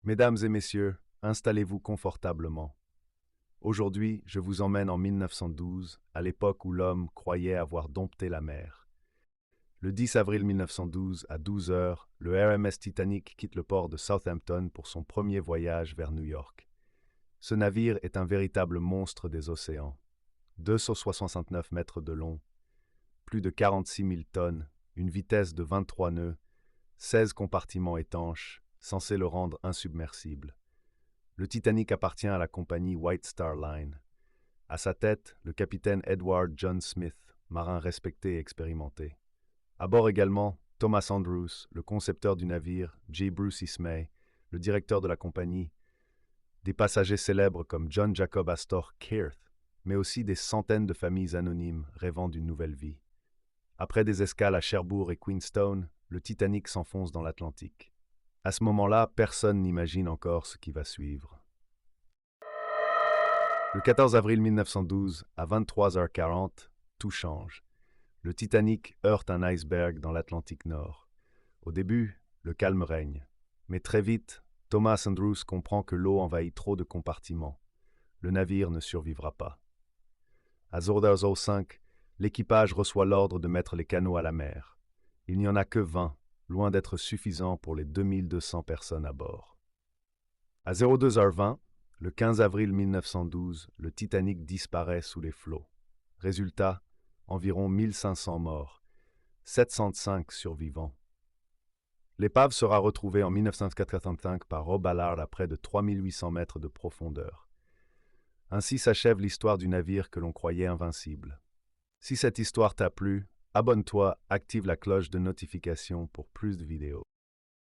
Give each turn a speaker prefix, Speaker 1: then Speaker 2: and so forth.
Speaker 1: Mesdames et messieurs, installez-vous confortablement. Aujourd'hui, je vous emmène en 1912, à l'époque où l'homme croyait avoir dompté la mer. Le 10 avril 1912, à 12 heures, le RMS Titanic quitte le port de Southampton pour son premier voyage vers New York. Ce navire est un véritable monstre des océans. 269 mètres de long, plus de 46 000 tonnes, une vitesse de 23 nœuds, 16 compartiments étanches, censés le rendre insubmersible. Le Titanic appartient à la compagnie White Star Line. À sa tête, le capitaine Edward John Smith, marin respecté et expérimenté. À bord également, Thomas Andrews, le concepteur du navire, J. Bruce Ismay, le directeur de la compagnie, des passagers célèbres comme John Jacob Astor Keith, mais aussi des centaines de familles anonymes rêvant d'une nouvelle vie. Après des escales à Cherbourg et Queenstown, le Titanic s'enfonce dans l'Atlantique. À ce moment-là, personne n'imagine encore ce qui va suivre. Le 14 avril 1912, à 23h40, tout change. Le Titanic heurte un iceberg dans l'Atlantique Nord. Au début, le calme règne. Mais très vite, Thomas Andrews comprend que l'eau envahit trop de compartiments. Le navire ne survivra pas. À 00:05, l'équipage reçoit l'ordre de mettre les canots à la mer. Il n'y en a que 20, loin d'être suffisant pour les 2200 personnes à bord. À 02h20, le 15 avril 1912, le Titanic disparaît sous les flots. Résultat, environ 1500 morts, 705 survivants. L'épave sera retrouvée en 1985 par Rob Ballard à près de 3800 mètres de profondeur. Ainsi s'achève l'histoire du navire que l'on croyait invincible. Si cette histoire t'a plu, abonne-toi, active la cloche de notification pour plus de vidéos.